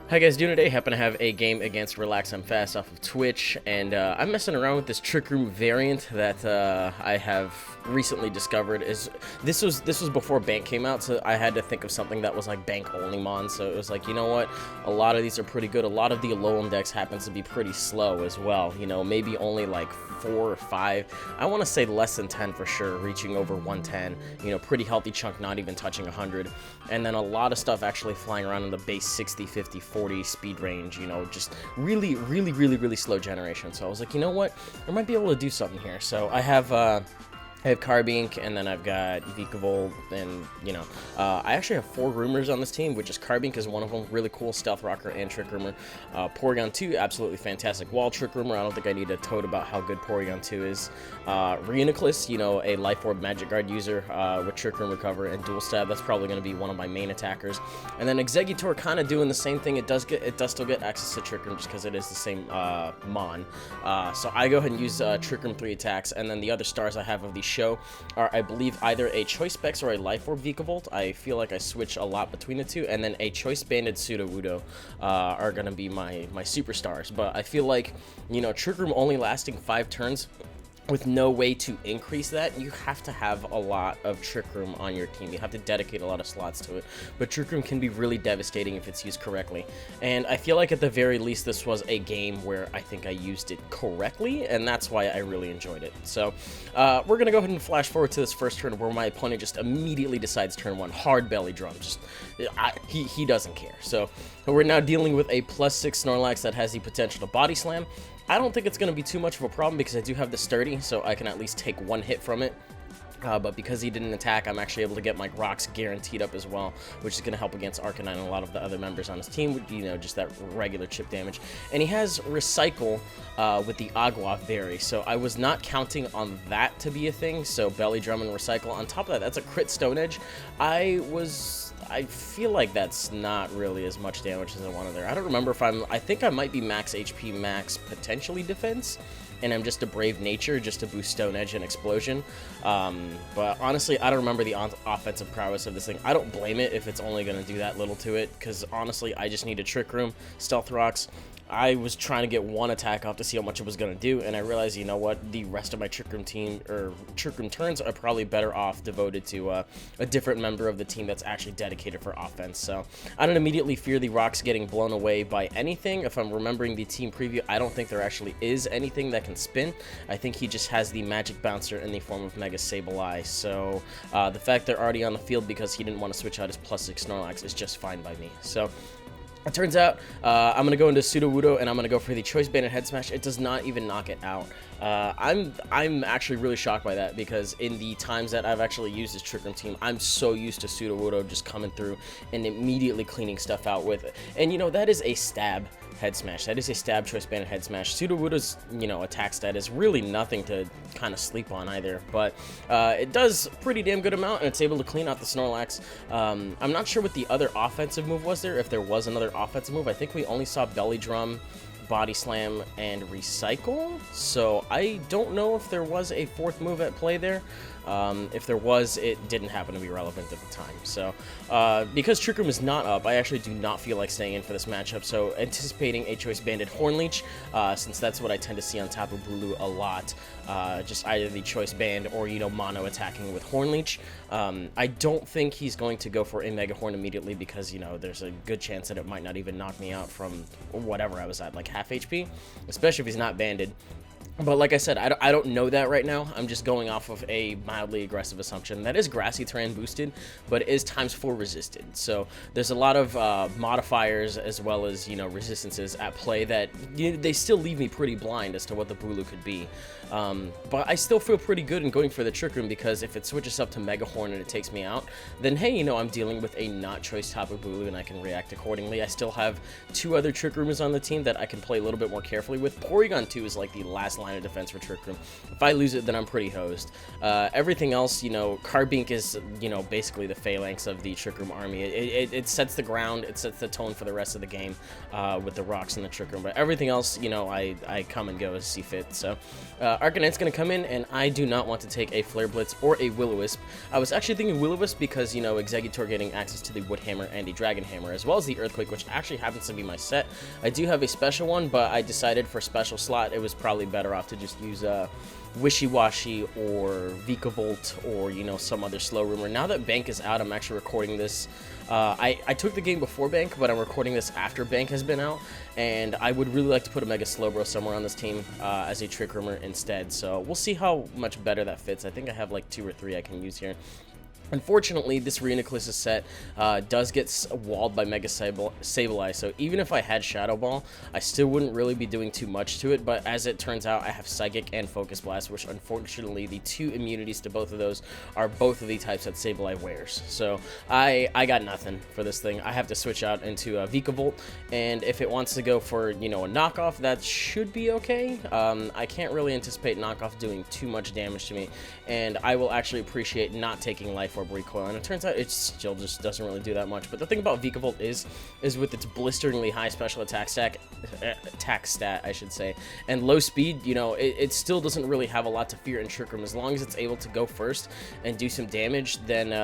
How you guys doing today? Happen to have a game against Relax I'm Fast off of Twitch, and I'm messing around with this Trick Room variant that I have recently discovered. This was before Bank came out, so I had to think of something that was like Bank only mon. So it was like, you know what? A lot of these are pretty good. A lot of the low index happens to be pretty slow as well. You know, maybe only like 4 or 5. I want to say less than 10 for sure, reaching over 110. You know, pretty healthy chunk, not even touching 100. And then a lot of stuff actually flying around in the base 60, 50, 40 speed range, you know, just really slow generation. So I was like, you know what, I might be able to do something here. So I have Carbink, and then I've got Vikavolt, and, you know, I actually have 4 Roomers on this team, which is Carbink is one of them, really cool Stealth Rocker and Trick Roomer. Porygon 2, absolutely fantastic Wall Trick Roomer. I don't think I need to tote about how good Porygon 2 is. Reuniclus, you know, a Life Orb Magic Guard user with Trick Room Recover and Dual Stab. That's probably going to be one of my main attackers. And then Exeggutor kind of doing the same thing. It does still get access to Trick Room just because it is the same mon. So I go ahead and use Trick Room 3 attacks, and then the other stars I have of the show are, I believe, either a Choice Specs or a Life Orb Vikavolt. I feel like I switch a lot between the two, and then a Choice Banded Sudowoodo are going to be my superstars. But I feel like, you know, Trick Room only lasting 5 turns with no way to increase that, you have to have a lot of Trick Room on your team. You have to dedicate a lot of slots to it. But Trick Room can be really devastating if it's used correctly. And I feel like at the very least this was a game where I think I used it correctly, and that's why I really enjoyed it. So we're going to go ahead and flash forward to this first turn where my opponent just immediately decides turn 1, hard belly drum. Just he doesn't care. So we're now dealing with a +6 Snorlax that has the potential to Body Slam. I don't think it's going to be too much of a problem because I do have the Sturdy, so I can at least take 1 hit from it. But because he didn't attack, I'm actually able to get my rocks guaranteed up as well, which is going to help against Arcanine and a lot of the other members on his team, you know, just that regular chip damage. And he has Recycle with the Agua Berry, so I was not counting on that to be a thing. So Belly Drum and Recycle. On top of that, that's a crit Stone Edge. I feel like that's not really as much damage as I wanted there. I don't remember if I think I might be max HP, max potentially defense, and I'm just a Brave Nature just to boost Stone Edge and Explosion. But honestly, I don't remember the offensive prowess of this thing. I don't blame it if it's only going to do that little to it, because honestly, I just need a Trick Room, Stealth Rocks. I was trying to get 1 attack off to see how much it was going to do, and I realized, you know what, the rest of my Trick Room team, or Trick Room turns, are probably better off devoted to a different member of the team that's actually dedicated for offense. So I don't immediately fear the rocks getting blown away by anything. If I'm remembering the team preview, I don't think there actually is anything that can spin. I think he just has the Magic Bouncer in the form of Mega Sableye. So the fact they're already on the field because he didn't want to switch out his +6 Snorlax is just fine by me. So it turns out I'm going to go into Sudowoodo, and I'm going to go for the Choice Banded Head Smash. It does not even knock it out. I'm actually really shocked by that, because in the times that I've actually used this Trick Room team, I'm so used to Sudowoodo just coming through and immediately cleaning stuff out with it. And, you know, that is a stab Head Smash. That is a stab Choice Banded Head Smash. Sudowoodo's, you know, attack stat is really nothing to kind of sleep on either, but it does pretty damn good amount, and it's able to clean out the Snorlax. I'm not sure what the other offensive move was there, if there was another offensive move. I think we only saw Belly Drum, Body Slam, and Recycle, so I don't know if there was a 4th move at play there. If there was, it didn't happen to be relevant at the time. So because Trick Room is not up, I actually do not feel like staying in for this matchup, so anticipating a Choice Banded Horn Leech, since that's what I tend to see on Tapu Bulu a lot, just either the Choice Band or, you know, mono attacking with Horn Leech. I don't think he's going to go for a Mega Horn immediately, because, you know, there's a good chance that it might not even knock me out from whatever I was at, like half HP, especially if he's not banded. But like I said, I don't know that right now. I'm just going off of a mildly aggressive assumption. That is Grassy Terrain boosted, but it is ×4 resisted. So there's a lot of modifiers as well as, you know, resistances at play that, you know, they still leave me pretty blind as to what the Bulu could be. But I still feel pretty good in going for the Trick Room, because if it switches up to Mega Horn and it takes me out, then hey, you know, I'm dealing with a not choice Tapu Bulu and I can react accordingly. I still have 2 other Trick Roomers on the team that I can play a little bit more carefully with. Porygon 2 is like the last line line of defense for Trick Room. If I lose it, then I'm pretty hosed. Everything else, you know, Carbink is, you know, basically the phalanx of the Trick Room army. It sets the ground, it sets the tone for the rest of the game with the rocks in the Trick Room. But everything else, you know, I come and go as see fit. So Arcanite's going to come in, and I do not want to take a Flare Blitz or a Will-O-Wisp. I was actually thinking Will-O-Wisp because, you know, Exeggutor getting access to the Wood Hammer and the Dragon Hammer, as well as the Earthquake, which actually happens to be my set. I do have a special one, but I decided for special slot it was probably better off to just use Wishy-Washy or Vikavolt or, you know, some other slow rumor. Now that Bank is out, I'm actually recording this. I took the game before Bank, but I'm recording this after Bank has been out, and I would really like to put a Mega Slowbro somewhere on this team as a Trick Roomer instead. So we'll see how much better that fits. I think I have like 2 or 3 I can use here. Unfortunately, this Rhinocolossus set does get walled by Mega Sableye, so even if I had Shadow Ball, I still wouldn't really be doing too much to it, but as it turns out, I have Psychic and Focus Blast, which unfortunately, the 2 immunities to both of those are both of the types that Sableye wears. So I got nothing for this thing. I have to switch out into Vikavolt, and if it wants to go for, you know, a knockoff, that should be okay. I can't really anticipate knockoff doing too much damage to me, and I will actually appreciate not taking Life Orb Recoil, and it turns out it still just doesn't really do that much. But the thing about Vikavolt is with its blisteringly high special attack stat, I should say, and low speed, you know, it still doesn't really have a lot to fear in Trick Room. As long as it's able to go first and do some damage, then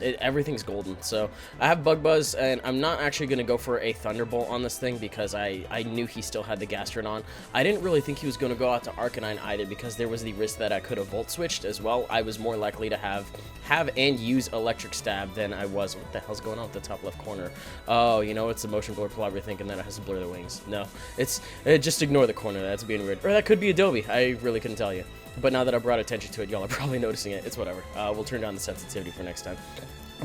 everything's golden. So I have Bug Buzz, and I'm not actually going to go for a Thunderbolt on this thing because I knew he still had the Gastrodon. I didn't really think he was going to go out to Arcanine either because there was the risk that I could have Volt Switched as well. I was more likely to have and use Electric Stab than I was. What the hell's going on at the top left corner? Oh, you know, it's the motion blur, probably thinking that it has to blur the wings. No, just ignore the corner. That's being weird. Or that could be Adobe. I really couldn't tell you. But now that I brought attention to it, y'all are probably noticing it. It's whatever. We'll turn down the sensitivity for next time.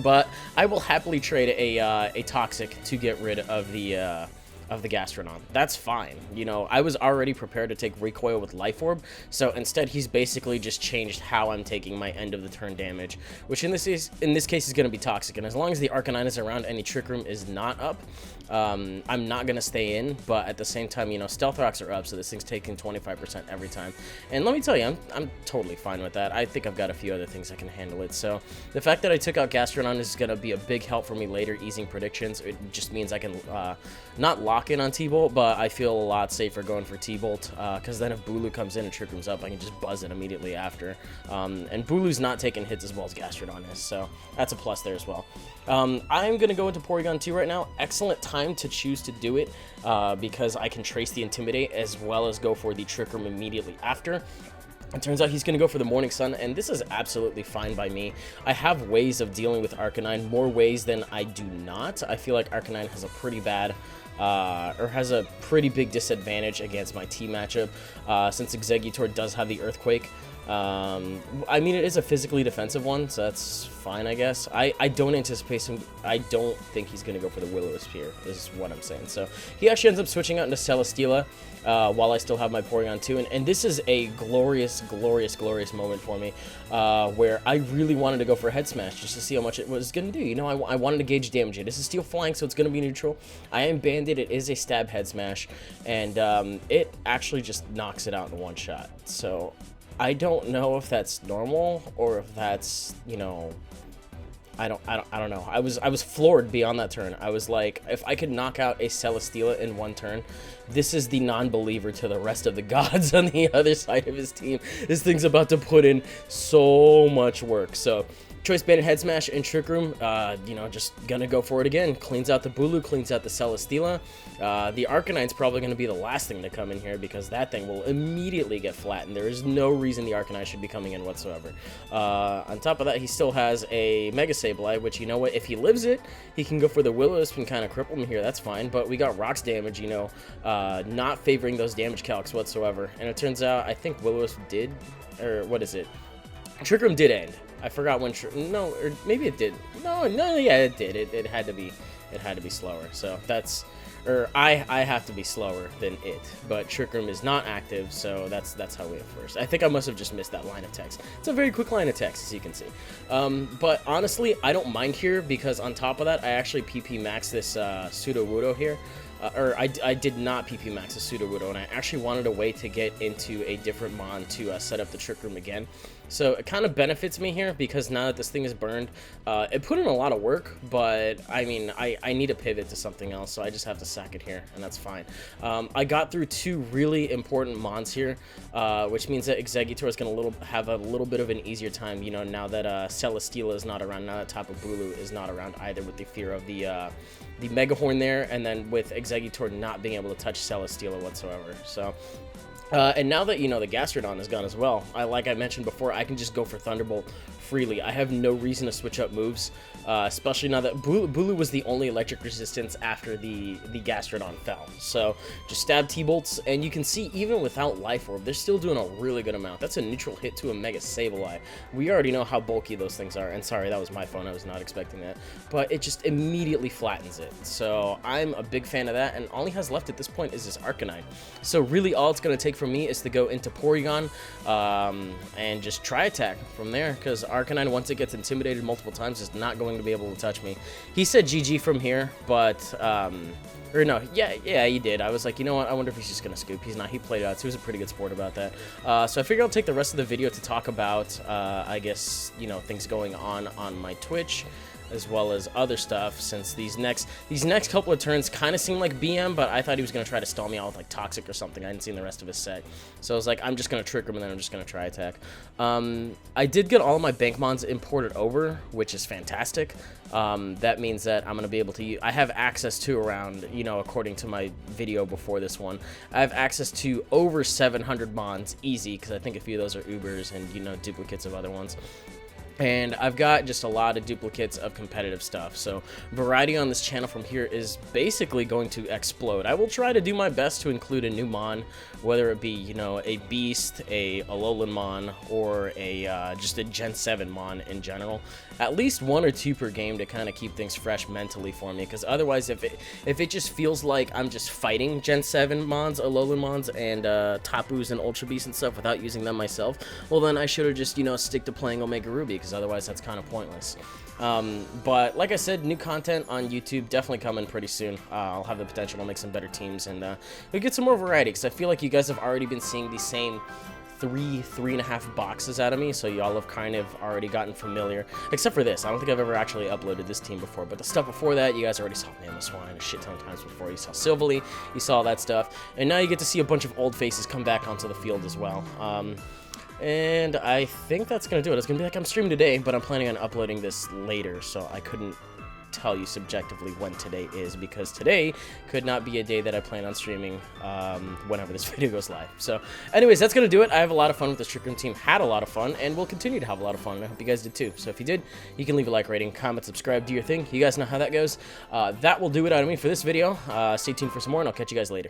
But I will happily trade a Toxic to get rid of the Gastrodon. That's fine. You know, I was already prepared to take Recoil with Life Orb, so instead he's basically just changed how I'm taking my end of the turn damage, which in this case is going to be Toxic, and as long as the Arcanine is around and the Trick Room is not up, I'm not going to stay in, but at the same time, you know, Stealth Rocks are up, so this thing's taking 25% every time, and let me tell you, I'm totally fine with that. I think I've got a few other things that can handle it, so the fact that I took out Gastrodon is going to be a big help for me later, easing predictions. It just means I can not lock in on T-Bolt, but I feel a lot safer going for T-Bolt, because then if Bulu comes in and Trick Room's up, I can just buzz it immediately after, and Bulu's not taking hits as well as Gastrodon is, so that's a plus there as well. I'm going to go into Porygon 2 right now. Excellent time to choose to do it, because I can trace the Intimidate as well as go for the Trick Room immediately after. It turns out he's going to go for the Morning Sun, and this is absolutely fine by me. I have ways of dealing with Arcanine, more ways than I do not. I feel like Arcanine has a pretty bad, or has a pretty big disadvantage against my T matchup, since Exeggutor does have the Earthquake. I mean, it is a physically defensive one, so that's fine, I guess. I don't anticipate him. I don't think he's going to go for the Will-O-Wisp here, is what I'm saying. So he actually ends up switching out into Celesteela while I still have my Porygon 2. And this is a glorious, glorious, glorious moment for me where I really wanted to go for a Head Smash just to see how much it was going to do. You know, I wanted to gauge damage. This is Steel Flying, so it's going to be neutral. I am Banded. It is a stab Head Smash, and it actually just knocks it out in one shot. So I don't know if that's normal or if that's, you know, I don't know. I was floored beyond that turn. I was like, if I could knock out a Celesteela in one turn, this is the non-believer to the rest of the gods on the other side of his team. This thing's about to put in so much work. So Choice Banded Head Smash and Trick Room, you know, just gonna go for it again. Cleans out the Bulu, cleans out the Celesteela. The Arcanine's probably gonna be the last thing to come in here because that thing will immediately get flattened. There is no reason the Arcanine should be coming in whatsoever. On top of that, he still has a Mega Sableye, which, you know what, if he lives it, he can go for the Will-O-Wisp and kind of cripple him here. That's fine, but we got Rocks damage, you know, not favoring those damage calcs whatsoever. And it turns out, I think Will-O-Wisp did, or what is it? Trick Room did end. I forgot when. No, or maybe it did. No, yeah, it did. It had to be slower. So that's, or I have to be slower than it. But Trick Room is not active, so that's how we have first. I think I must have just missed that line of text. It's a very quick line of text, as you can see. But honestly, I don't mind here because on top of that, I actually PP max this Sudowoodo here. I did not PP max a Sudowoodo, and I actually wanted a way to get into a different mon to set up the Trick Room again. So it kind of benefits me here, because now that this thing is burned, it put in a lot of work, but I mean, I need to pivot to something else, so I just have to sack it here, and that's fine. I got through 2 really important mons here, which means that Exeggutor is going to have a little bit of an easier time, you know, now that Celesteela is not around, now that Tapu Bulu is not around either, with the fear of the Mega Horn there, and then with Exeggutor not being able to touch Celesteela whatsoever. So and now that, you know, the Gastrodon is gone as well, like I mentioned before, I can just go for Thunderbolt freely. I have no reason to switch up moves, especially now that Bulu was the only electric resistance after the Gastrodon fell. So just stab T-Bolts, and you can see even without Life Orb, they're still doing a really good amount. That's a neutral hit to a Mega Sableye. We already know how bulky those things are, and sorry, that was my phone, I was not expecting that, but it just immediately flattens it. So I'm a big fan of that, and all he has left at this point is this Arcanine. So really all it's going to take for me is to go into Porygon and just try attack from there, because Arcanine, once it gets intimidated multiple times, is not going to be able to touch me. He said GG from here, but or no, yeah, he did. I was like, you know what, I wonder if he's just gonna scoop. He's not. He played out, so he was a pretty good sport about that. So I figured I'll take the rest of the video to talk about I guess, you know, things going on my Twitch, as well as other stuff, since these next couple of turns kind of seem like BM, but I thought he was going to try to stall me out with like Toxic or something. I hadn't seen the rest of his set, so I was like, I'm just going to trick him, and then I'm just going to try attack. I did get all of my Bank Mons imported over, which is fantastic. That means that I'm going to be able to I have access to around, you know, according to my video before this one, I have access to over 700 Mons easy, because I think a few of those are Ubers and, you know, duplicates of other ones. And I've got just a lot of duplicates of competitive stuff, so variety on this channel from here is basically going to explode. I will try to do my best to include a new mon, whether it be, you know, a Beast, a Alolan mon, or a just a Gen 7 mon in general. At least 1 or 2 per game to kind of keep things fresh mentally for me, because otherwise if it just feels like I'm just fighting Gen 7 mons, Alolan mons, and Tapus and Ultra Beasts and stuff without using them myself, well then I should have just, you know, stick to playing Omega Ruby, because otherwise that's kind of pointless. But like I said, new content on YouTube definitely coming pretty soon. I'll have the potential to make some better teams, and we'll get some more variety, because I feel like you guys have already been seeing the same 3.5 boxes out of me, so y'all have kind of already gotten familiar, except for this. I don't think I've ever actually uploaded this team before, but the stuff before that, you guys already saw Mamoswine a shit ton of times before. You saw Silvally, you saw all that stuff, and now you get to see a bunch of old faces come back onto the field as well. And I think that's gonna do it. It's gonna be like I'm streaming today, but I'm planning on uploading this later, so I couldn't tell you subjectively when today is, because today could not be a day that I plan on streaming whenever this video goes live. So anyways, that's gonna do it. I have a lot of fun with this Trick Room team, had a lot of fun, and will continue to have a lot of fun, and I hope you guys did too. So if you did, you can leave a like, rating, comment, subscribe, do your thing. You guys know how that goes. That will do it out of me for this video. Stay tuned for some more, and I'll catch you guys later.